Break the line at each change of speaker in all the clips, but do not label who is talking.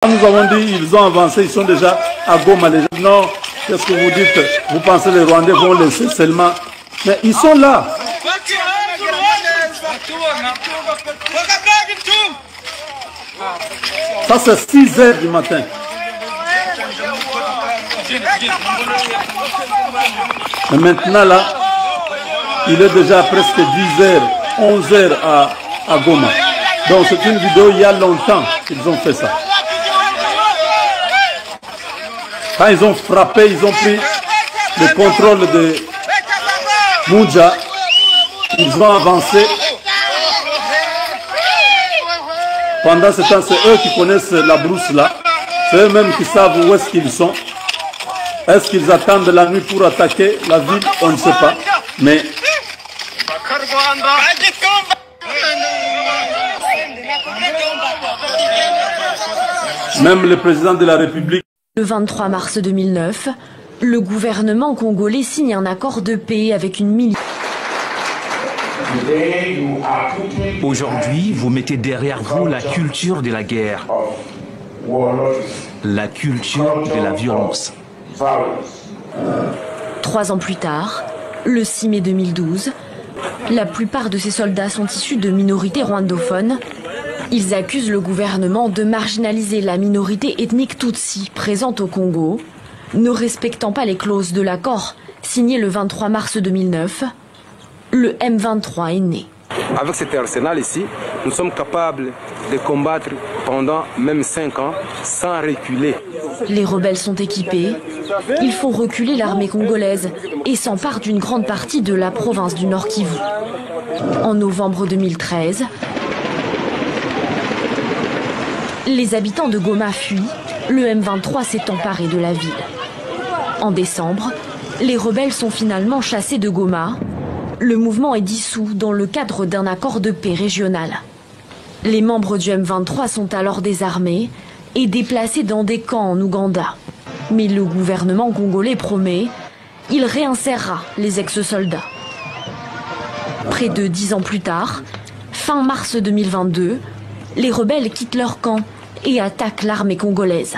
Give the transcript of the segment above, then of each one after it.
Nous avons dit ils ont avancé, ils sont déjà à Goma. Les gens, non, qu'est-ce que vous dites? Vous pensez que les Rwandais vont laisser seulement? Mais ils sont là. Ça c'est 6 heures du matin. Mais maintenant là, il est déjà presque 10 heures, 11 heures à Goma. Donc c'est une vidéo il y a longtemps qu'ils ont fait ça. Quand ils ont frappé, ils ont pris le contrôle de Moudja, ils ont avancé. Pendant ce temps, c'est eux qui connaissent la brousse là. C'est eux-mêmes qui savent où est-ce qu'ils sont. Est-ce qu'ils attendent la nuit pour attaquer la ville? On ne sait pas. Mais même le président de la République.
Le 23 mars 2009, le gouvernement congolais signe un accord de paix avec une milice.
Aujourd'hui, vous mettez derrière vous la culture de la guerre, la culture de la violence.
3 ans plus tard, le 6 mai 2012, la plupart de ces soldats sont issus de minorités rwandophones. Ils accusent le gouvernement de marginaliser la minorité ethnique Tutsi présente au Congo, ne respectant pas les clauses de l'accord signé le 23 mars 2009. Le M23 est né.
Avec cet arsenal ici, nous sommes capables de combattre pendant même 5 ans sans reculer.
Les rebelles sont équipés. Ils font reculer l'armée congolaise et s'emparent d'une grande partie de la province du Nord Kivu. En novembre 2013, les habitants de Goma fuient. Le M23 s'est emparé de la ville. En décembre, les rebelles sont finalement chassés de Goma. Le mouvement est dissous dans le cadre d'un accord de paix régional. Les membres du M23 sont alors désarmés et déplacés dans des camps en Ouganda. Mais le gouvernement congolais promet, il réinsérera les ex-soldats. Près de 10 ans plus tard, fin mars 2022, les rebelles quittent leur camp et attaquent l'armée congolaise.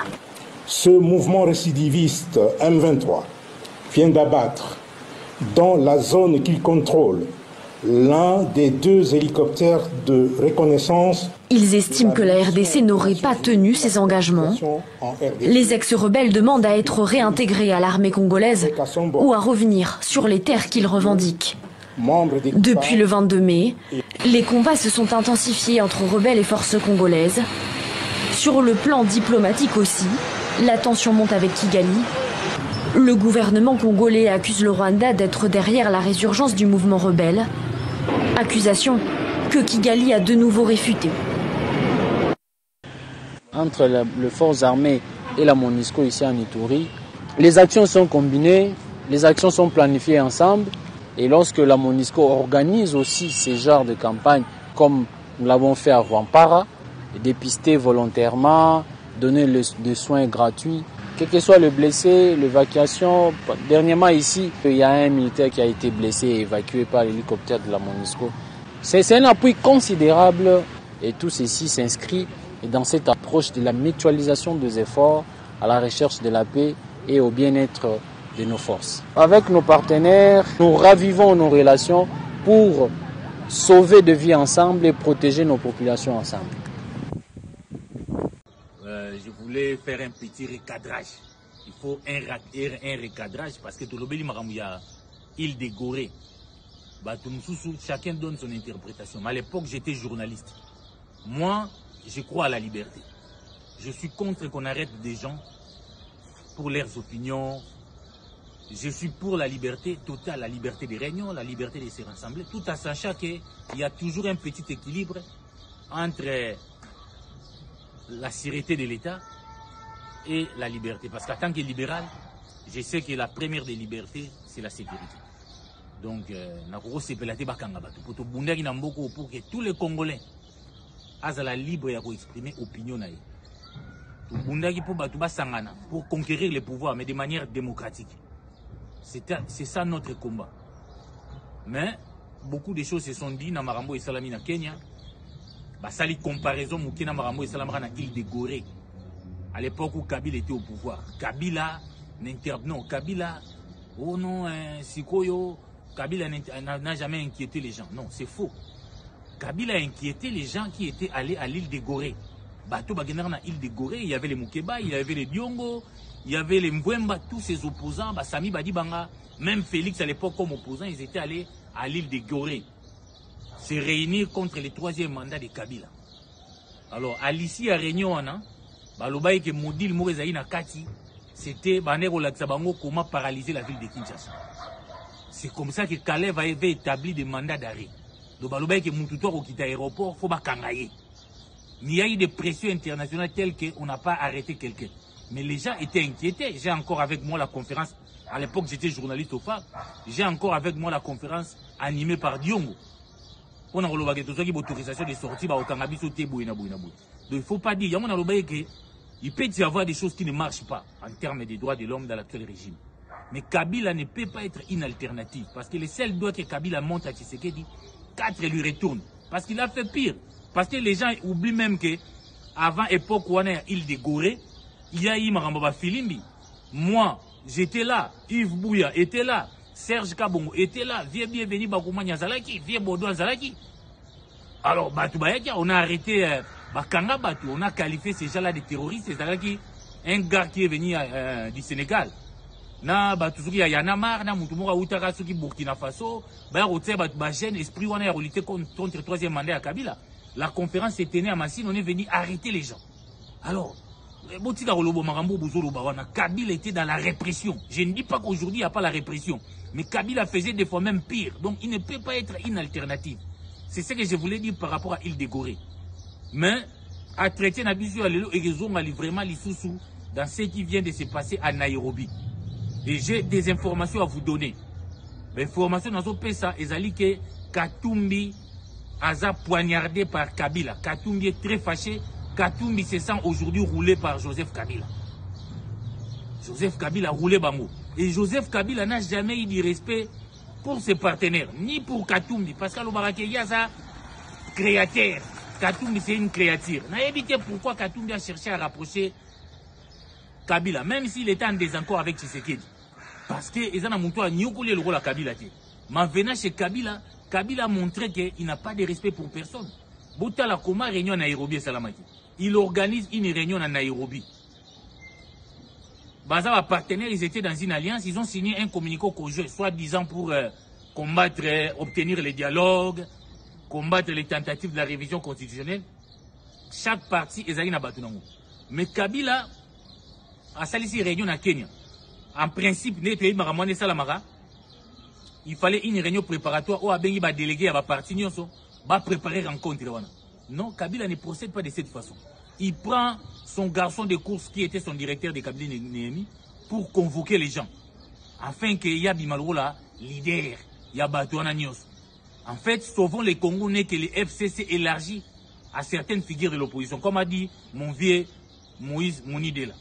Ce mouvement récidiviste M23 vient d'abattre dans la zone qu'il contrôle l'un des 2 hélicoptères de reconnaissance.
Ils estiment que la RDC n'aurait pas tenu ses engagements. Les ex-rebelles demandent à être réintégrés à l'armée congolaise ou à revenir sur les terres qu'ils revendiquent. Depuis le 22 mai, les combats se sont intensifiés entre rebelles et forces congolaises. Sur le plan diplomatique aussi, la tension monte avec Kigali. Le gouvernement congolais accuse le Rwanda d'être derrière la résurgence du mouvement rebelle. Accusation que Kigali a de nouveau réfutée.
Entre les forces armées et la MONUSCO ici en Ituri, les actions sont combinées, les actions sont planifiées ensemble. Et lorsque la MONUSCO organise aussi ces genres de campagnes, comme nous l'avons fait à Rwampara, dépister volontairement, donner des soins gratuits, quel que soit le blessé, l'évacuation. Dernièrement ici, il y a un militaire qui a été blessé et évacué par l'hélicoptère de la MONUSCO. C'est un appui considérable et tout ceci s'inscrit dans cette approche de la mutualisation des efforts à la recherche de la paix et au bien-être de nos forces. Avec nos partenaires, nous ravivons nos relations pour sauver des vies ensemble et protéger nos populations ensemble.
Je voulais faire un petit recadrage. Il faut un recadrage parce que tout le monde il y a île de Gorée. Chacun donne son interprétation. Mais à l'époque, j'étais journaliste. Moi, je crois à la liberté. Je suis contre qu'on arrête des gens pour leurs opinions. Je suis pour la liberté totale, la liberté des réunions, la liberté de se rassembler, tout en sachant qu'il y a toujours un petit équilibre entre la sûreté de l'État et la liberté. Parce qu'en tant que libéral, je sais que la première des libertés, c'est la sécurité. Donc, pour que tous les Congolais aient la libre et exprimer opinion. Pour conquérir le pouvoir, mais de manière démocratique. C'est ça notre combat. Mais beaucoup de choses se sont dites dans Marambo et Salami na Kenya. Sali comparaison Mukina Marambo et Salamra na île de Gorée. à l'époque où Kabila était au pouvoir. Kabila non, Kabila, oh non, Sikoyo, Kabila n'a jamais inquiété les gens. Non, c'est faux. Kabila a inquiété les gens qui étaient allés à l'île de Gorée. Bateau Baguenar na l'île de Gorée, il y avait les Moukeba, il y avait les Diongo, il y avait les Mbwemba, tous ses opposants, Sami Badibanga, même Félix à l'époque comme opposant, ils étaient allés à l'île de Gorée se réunir contre le 3e mandat de Kabila. Alors, à l'issue à réunion, Balobaye que Modil Morezaï na Kati, c'était Banero Laksabango comment paralyser la ville de Kinshasa. C'est comme ça que Kalev avait établi des mandats d'arrêt. Donc Balobaye que Moutoutor au quitte aéroport, faut pas kangaye. Il y a eu des pressions internationales telles qu'on n'a pas arrêté quelqu'un. Mais les gens étaient inquiétés. J'ai encore avec moi la conférence. À l'époque, j'étais journaliste au phare. J'ai encore avec moi la conférence animée par Diongo. On a une autorisation de sortie. Donc il ne faut pas dire. Il peut y avoir des choses qui ne marchent pas en termes des droits de l'homme dans l'actuel régime. Mais Kabila ne peut pas être une alternative. Parce que le seul droit que Kabila montre à Tshisekedi, 4 lui retournent. Parce qu'il a fait pire. Parce que les gens oublient même que avant l'époque où on est à l'île de Gorée, il y a eu Marambaba Filimbi. Moi, j'étais là. Yves Bouya était là. Serge Kabongo était là. Vieux bienvenu Bakoumania Zalaki. Vieux Baudouin Zalaki. Alors, Batoubayakia, on a arrêté Bakanga Batou. On a qualifié ces gens-là de terroristes. C'est Zalaki, un gars qui est venu du Sénégal. Na Batouzuki Yanamar, na Moutoumora Outarasuki Burkina Faso. Baroté Batoubajen, esprit on a réalité contre le 3e mandat à Kabila. La conférence s'est tenue à Massine, on est venu arrêter les gens. Alors, Kabila était dans la répression. Je ne dis pas qu'aujourd'hui il n'y a pas la répression. Mais Kabila faisait des fois même pire. Donc il ne peut pas être une alternative. C'est ce que je voulais dire par rapport à l'île de Gorée. Mais, à traiter Nabizu Alelo et Rezon Ali vraiment l'issoussou dans ce qui vient de se passer à Nairobi. Et j'ai des informations à vous donner. L'information dans ce pays, c'est que Katumbi a poignardé par Kabila. Katumbi est très fâché. Katumbi se sent aujourd'hui roulé par Joseph Kabila. Joseph Kabila a roulé Bango. Et Joseph Kabila n'a jamais eu de respect pour ses partenaires, ni pour Katumbi. Parce que le y a ça, créateur. Katumbi, c'est une créature. N'a évité pourquoi Katumbi a cherché à rapprocher Kabila, même s'il était en désaccord avec Tshisekedi. Parce que ils ont montré à Nyokoli le rôle à Kabila. Mais venant chez Kabila, Kabila a montré qu'il n'a pas de respect pour personne. Boutala Koma réunion à Nairobi et Salamaki. Il organise une réunion à Nairobi. Baza, partenaires, ils étaient dans une alliance, ils ont signé un communiqué conjoint, soi-disant pour combattre, obtenir les dialogues, combattre les tentatives de la révision constitutionnelle. Chaque parti est allé dans Batunango. Mais Kabila a sali une réunion à Kenya. En principe, il fallait une réunion préparatoire où Abengi va déléguer à la partie va préparer rencontre. Non, Kabila ne procède pas de cette façon. Il prend son garçon de course qui était son directeur de Kabila Néhémi pour convoquer les gens. Afin qu'il y ait Bimalrola, leader, il y a Batouana Nyos. En fait, sauvons les Congolais que les FCC élargit à certaines figures de l'opposition. Comme a dit mon vieux Moïse Mounidela.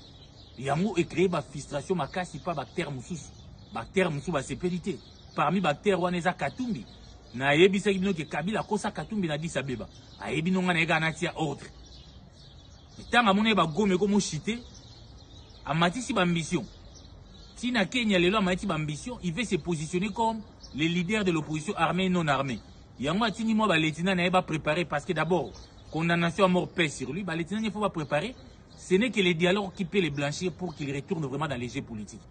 Yango est créé par frustration, ma casse, pas bactère moussous. Bactère moussous, va sécurité. Parmi bactères, on est à Katumbi. Na yebi sa kibino ke Kabila kosa Katumbi na Addis Abeba. A yebi nonga na ega natia ordre. Tanga mona ba gome ko mo chité. Amatisi ba ambition. Si na Kenya lelo amati ba ambition, il veut se positionner comme le leader de l'opposition armée et non armée. Yango atini mo ba lieutenant na eba préparer parce que d'abord condamnation à mort pèse sur lui, ba lieutenant il faut pas préparer. Ce n'est que les dialogues qui peut les blanchir pour qu'il retourne vraiment dans les jeux politiques.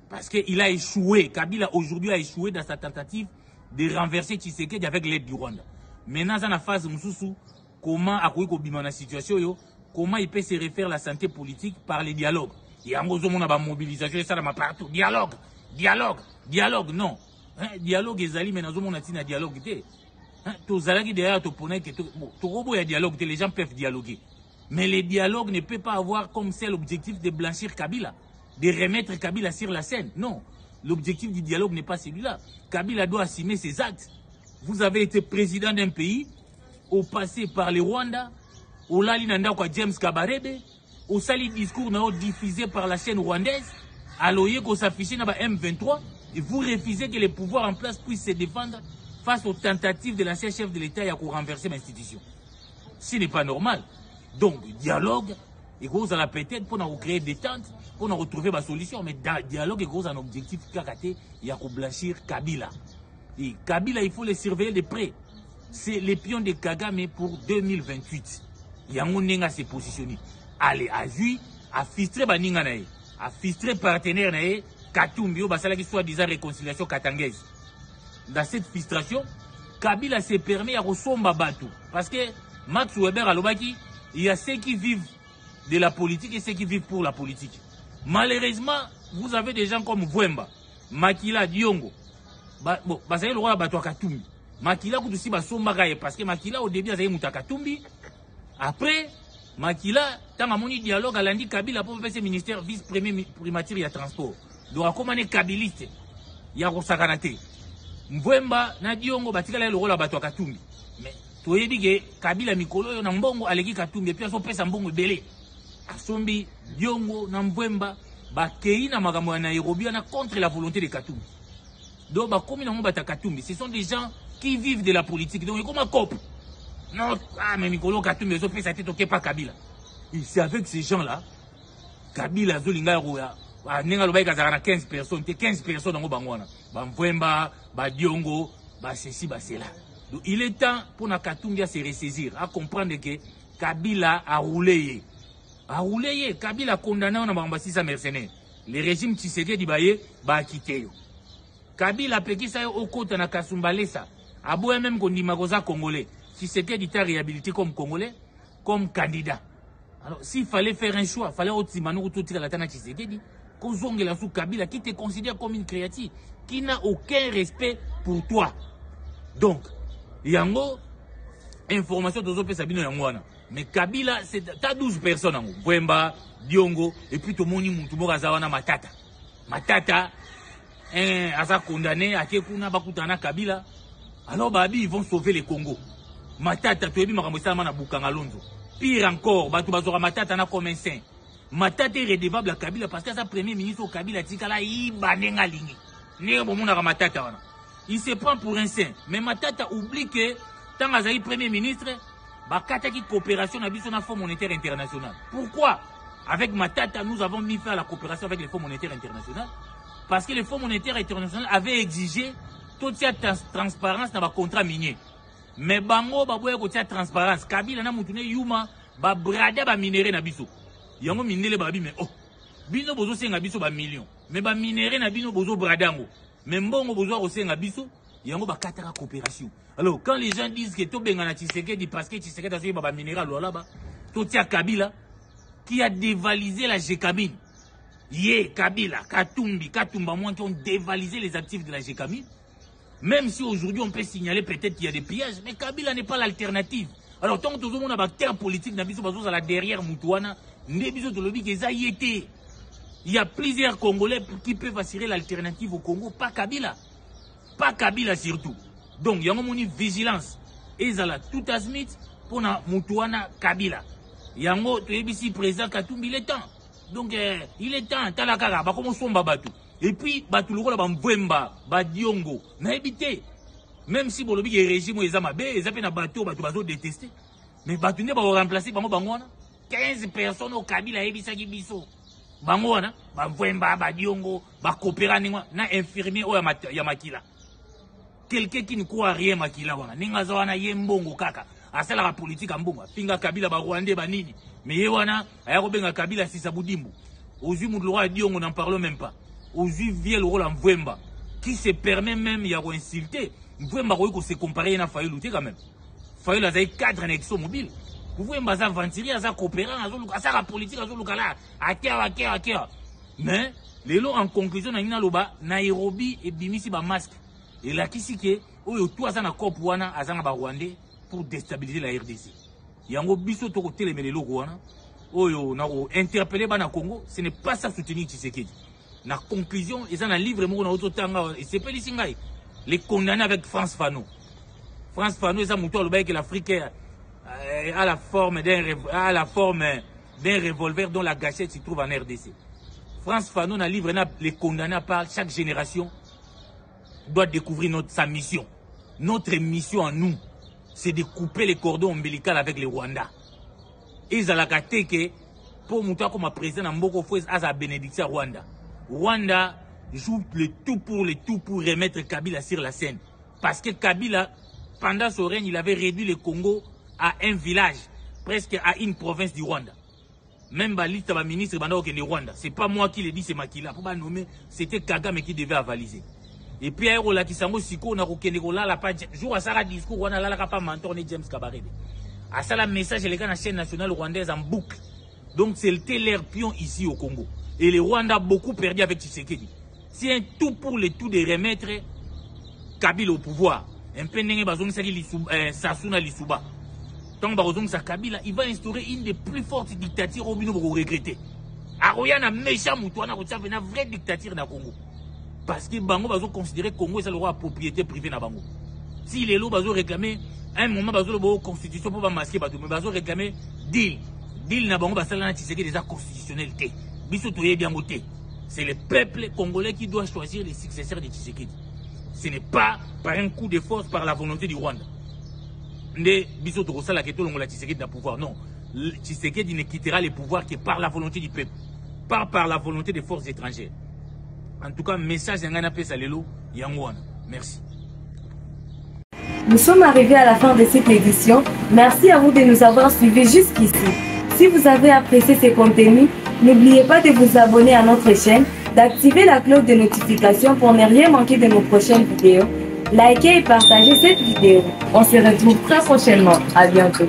Parce qu'il a échoué. Kabila aujourd'hui a échoué dans sa tentative de renverser Tshisekedi avec l'aide du Rwanda. Maintenant, dans la phase Moussoussou, comment la situation, comment il peut se refaire la santé politique par les dialogues. Il y a une mobilisation et ça dans partout. Dialogue, dialogue, dialogue, non. Dialogue est ali, mais nous avons un dialogue. Tous les derrière ton poney, il y a dialogue, les gens peuvent dialoguer. Mais les dialogues ne peuvent pas avoir comme seul objectif de blanchir Kabila, de remettre Kabila sur la scène. Non. L'objectif du dialogue n'est pas celui-là. Kabila doit assumer ses actes. Vous avez été président d'un pays, au passé par le Rwanda, au Lali Nanda kwa James Kabarebe, au sali discours diffusé par la chaîne rwandaise, à l'oye qu'on s'affichait dans M23, et vous refusez que les pouvoirs en place puissent se défendre face aux tentatives de l'ancien chef de l'État pour renverser l'institution. Ce n'est pas normal. Donc, dialogue, Et vous allez peut-être pour nous créer des tentes, pour nous retrouver ma solution. Mais dans le dialogue, il y a un objectif qui il y a blanchir Kabila. Et Kabila, il faut les surveiller de près. C'est les pions de Kagame pour 2028. Il y a un nenga se positionner. Allez, à lui, à filtrer baninga nae, à filtrer partenaire nae, Katumbi, basala qui soit disant réconciliation katangaise. Dans cette filtration, Kabila se permet à ressomba Batou. Parce que Max Weber à l'Obaki, il y a ceux qui vivent de la politique et ceux qui vivent pour la politique. Malheureusement, vous avez des gens comme Vwemba, Makila Diongo. Bon, c'est le roi Batou Katumbi. Makila Koutousi Basomba Gaye, parce que Makila au début, il y a Katumbi. Après, Makila, tant à mon dialogue, elle a dit Kabila pour faire ce ministère vice-premier primature, il y a transport. Donc, comment est Kabiliste? Il y a Rosakanate. Mvwemba, na Diongo, Batikala le rôle à Batou Katumbi. Mais, tu as dit que Kabila Mikolo, na Mbongo, Aleki Katumbi, et puis, on peut Mbongo belé. Asombi, Diongo, na Mvwemba, Bakei, na Magambo, na Nairobi, na contre la volonté de Katumbi. Donc, comme ils Bata Katumbi, ce sont des gens qui vivent de la politique. Donc, comme un cop. Non, ah, mais Mikolo Katumbi, ils ont fait sa tête, ok, pas Kabila. Et c'est avec ces gens-là, Kabila, Zolinga, Roya, Nenga Lobaï, Kazarana, 15 personnes, 15 personnes dans Bangwana. Bamvwemba, Badiongo, ceci, cela. Donc, il est temps pour Nakatumbi à se ressaisir, à comprendre que Kabila a roulé. A roulé, Kabila a condamné un ambassade mercenaire. Le régime Tshisekedi Baye, a quitté. Kabila a péqué ça au côté de Kasumbalesa. A beau même qu'on dit Magoza congolais. Tshisekedi est réhabilité comme congolais, comme candidat. Alors, s'il fallait faire un choix, il fallait aussi tirer la tana Tshisekedi, qu'on zongue la sous Kabila, qui te considère comme une créative, qui n'a aucun respect pour toi. Donc, Yango, information de Zope Sabino Yangwana. Mais Kabila, t'as 12 personnes, Vwemba, Diongo, et puis tout le monde, tout le monde a Matata. Matata, a condamné, à Kekuna, Bakutana, Kabila. Alors, Babi, ils vont sauver le Congo. Matata, tu es bien, Maramosama, Bukanga Lonzo. Pire encore, Batubazora Matata, na comme un saint. Matata est redevable à Kabila parce que sa premier ministre au Kabila, Tikala, il banenga lingi. Matata, il se prend pour un saint. Mais Matata oublie que, tant que premier ministre, Bakata qui coopération avec le Fonds monétaire international. Pourquoi? Avec Matata, nous avons mis fin à la coopération avec le Fonds monétaire international. Parce que le Fonds monétaire international avait exigé toute cette transparence dans le contrat minier. Mais bango baboye ko tia transparence Kabila na mutune yuma ba brada ba minéré na biso yango minele ba bi mais oh bino bozo senga biso ba millions mais ba minéré na bino bozo bradango mais mbongo bozo ko senga biso yango ba kataka coopération. Alors quand les gens disent que to benga na Tshisekedi parce que Tshisekedi a fait ba minéral là-bas to tia Kabila qui a dévalisé la Gécamine. Kabila, Katumba moi qui ont dévalisé les actifs de la Gécamine. Même si aujourd'hui on peut signaler peut-être qu'il y a des pillages, mais Kabila n'est pas l'alternative. Alors tant que tout le monde a bactère politique, à la derrière Moutouana, il y a plusieurs Congolais qui peuvent assurer l'alternative au Congo, pas Kabila. Pas Kabila surtout. Donc il y a une vigilance. Et ils ont tout à Smith pour Moutouana Kabila. Il y a un président Katumbi, il est temps. Donc il est temps, Talakara, comment sont Babatou. Et puis, Batou le rôle de Mvwemba, Diongo, n'a évité. Même si le régime est amabé, ils ont Batou, Batou détesté. Mais Batou n'est pas remplacé par Bangwana. 15 personnes au Kabila, Ebisa Gibiso. Bangwana, Mvwemba, Diongo, Bakopera, na infirmier ou Yamakila. Quelqu'un qui ne croit rien, Makila, Ningazawana, Yembongo, Kaka. À celle la politique en Bonga. Finga Kabila, Rwandais, Banini. Mais Yewana, Ayarobenga Kabila, Sisabudimbo. Aux yeux de roi Diongo, n'en parlons même pas. Aux yeux vient le rôle en Mvwemba, qui se permet même y avoir insulté. Mvwemba se comparer à Fayou quand même. Fayou a 4 annexes mobiles. Mvwemba a ventilé, a coopéré, a la politique, a mais les lots en conclusion, Nairobi et Bimisi ba masque. Et là, qui c'est que, tout a cop wana, a Rwandais pour déstabiliser la RDC. Yango biso to côté les wana. Interpellé na Congo, ce n'est pas ça soutenir Tshisekedi. La conclusion, ils ont un livre, les condamnés avec France Fanon. France Fanon, ils ont que l'Afrique a la forme d'un revolver dont la gâchette se trouve en RDC. France Fanon, un livre, les condamnés par chaque génération doit découvrir sa mission. Notre mission à nous, c'est de couper les cordons ombilicaux avec les Rwandais. Ils ont la que pour monter comme président Mboko Fouez à sa bénédiction à Rwanda. Rwanda joue le tout pour remettre Kabila sur la scène. Parce que Kabila, pendant son règne, il avait réduit le Congo à un village, presque à une province du Rwanda. Même Baliste, le ministre du Rwanda. C'est pas moi qui l'ai dit, c'est Makila. Pour nommer, c'était Kagame qui devait avaliser. Et puis, il y a qui s'en siko na kokendekola la page. Jour à ça, discours, on a la pas mentor James Kabarebe. À ça, le message, les gars, la chaîne nationale rwandaise en boucle. Donc, c'était leur pion ici au Congo. Et le Rwanda a beaucoup perdu avec Tshisekedi. C'est un tout pour le tout de remettre Kabila au pouvoir. Un peu Sassuna Lissouba. Tant que Kabila, il va instaurer une des plus fortes dictatures au Bino pour regretter. Aroyana méchant moutouana, une vraie dictature dans le Congo. Parce que Bango va considérer que le Congo est le roi propriété privée dans Bango. Si les lots va réclamer, à un moment, va la constitution pour masquer, mais va réclamer deal. Deal na Bango va s'aller des actes constitutionnels. C'est le peuple congolais qui doit choisir les successeurs de Tshisekedi. Ce n'est pas par un coup de force, par la volonté du Rwanda. Pouvoir. Non, Tshisekedi ne quittera le pouvoir que par la volonté du peuple, pas par la volonté des forces étrangères. En tout cas, message d'Angana Pesalelo, Yangwana. Merci.
Nous sommes arrivés à la fin de cette édition. Merci à vous de nous avoir suivis jusqu'ici. Si vous avez apprécié ces contenus, n'oubliez pas de vous abonner à notre chaîne, d'activer la cloche de notification pour ne rien manquer de nos prochaines vidéos. Likez et partagez cette vidéo. On se retrouve très prochainement. À bientôt.